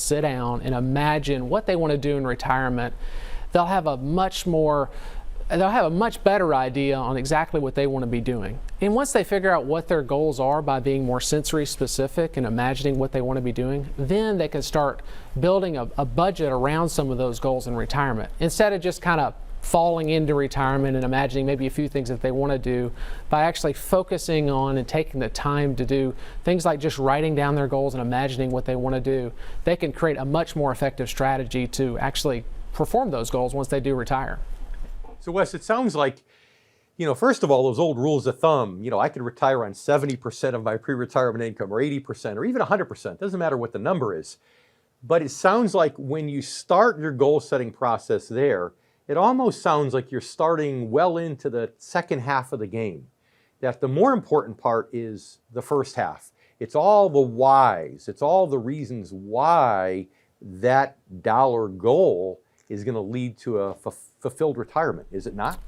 sit down and imagine what they want to do in retirement, they'll have a much better idea on exactly what they want to be doing. And once they figure out what their goals are by being more sensory specific and imagining what they want to be doing, then they can start building a budget around some of those goals in retirement, instead of just kind of falling into retirement and imagining maybe a few things that they want to do. By actually focusing on and taking the time to do things like just writing down their goals and imagining what they want to do, they can create a much more effective strategy to actually perform those goals once they do retire. So Wes, it sounds like, first of all, those old rules of thumb, I could retire on 70% of my pre-retirement income, or 80%, or even 100%, doesn't matter what the number is. But it sounds like when you start your goal setting process there, it almost sounds like you're starting well into the second half of the game. That the more important part is the first half. It's all the whys, it's all the reasons why that dollar goal is going to lead to a fulfilled retirement, is it not?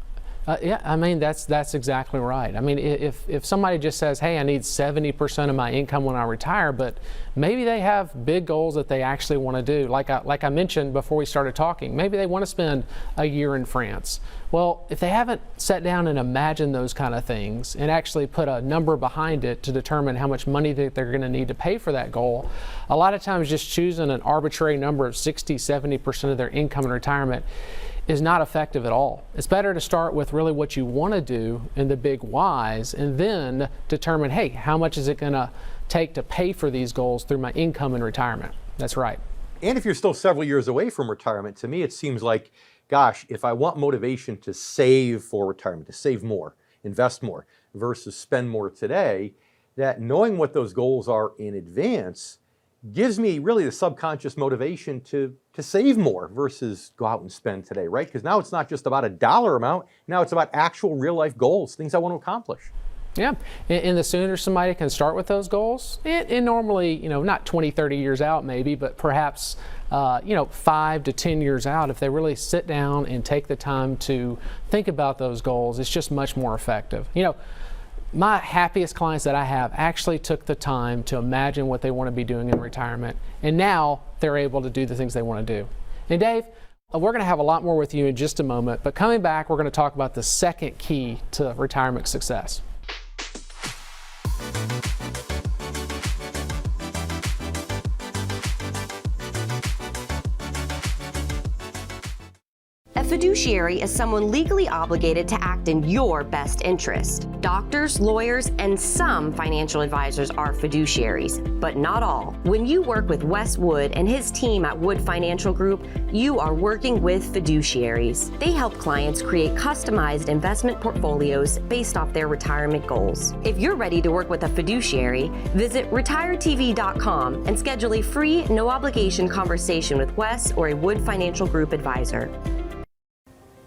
Yeah, I mean, that's exactly right. I mean, if somebody just says, hey, I need 70% of my income when I retire, but maybe they have big goals that they actually want to do. Like I mentioned before we started talking, maybe they want to spend a year in France. Well, if they haven't sat down and imagined those kind of things and actually put a number behind it to determine how much money that they're going to need to pay for that goal, a lot of times just choosing an arbitrary number of 60, 70% of their income in retirement is not effective at all. It's better to start with really what you want to do and the big whys, and then determine, hey, how much is it going to take to pay for these goals through my income in retirement? That's right. And if you're still several years away from retirement, to me it seems like, gosh, if I want motivation to save for retirement, to save more, invest more, versus spend more today, that knowing what those goals are in advance gives me really the subconscious motivation to save more versus go out and spend today, right? Because now it's not just about a dollar amount, now it's about actual real life goals, things I want to accomplish. Yeah, and the sooner somebody can start with those goals, and normally, not 20, 30 years out maybe, but perhaps, 5 to 10 years out, if they really sit down and take the time to think about those goals, it's just much more effective. My happiest clients that I have actually took the time to imagine what they want to be doing in retirement, and now they're able to do the things they want to do. And Dave, we're going to have a lot more with you in just a moment, but coming back, we're going to talk about the second key to retirement success. A fiduciary is someone legally obligated to act in your best interest. Doctors, lawyers, and some financial advisors are fiduciaries, but not all. When you work with Wes Wood and his team at Wood Financial Group, you are working with fiduciaries. They help clients create customized investment portfolios based off their retirement goals. If you're ready to work with a fiduciary, visit retiretv.com and schedule a free, no-obligation conversation with Wes or a Wood Financial Group advisor.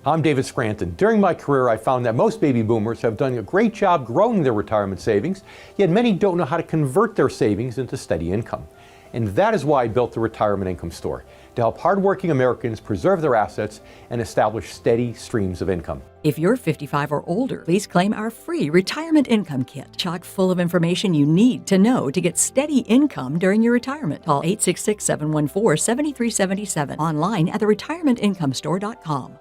I'm David Scranton. During my career, I found that most baby boomers have done a great job growing their retirement savings, yet many don't know how to convert their savings into steady income. And that is why I built the Retirement Income Store, to help hardworking Americans preserve their assets and establish steady streams of income. If you're 55 or older, please claim our free Retirement Income Kit, chock full of information you need to know to get steady income during your retirement. Call 866-714-7377, online at theretirementinComestore.com.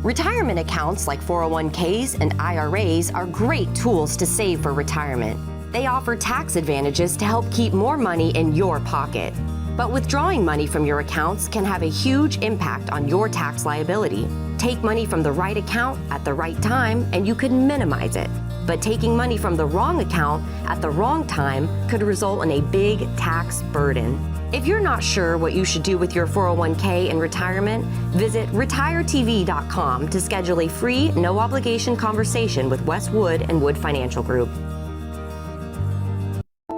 Retirement accounts like 401ks and IRAs are great tools to save for retirement. They offer tax advantages to help keep more money in your pocket. But withdrawing money from your accounts can have a huge impact on your tax liability. Take money from the right account at the right time and you could minimize it. But taking money from the wrong account at the wrong time could result in a big tax burden. If you're not sure what you should do with your 401k in retirement, visit retiretv.com to schedule a free, no-obligation conversation with Wes Wood and Wood Financial Group.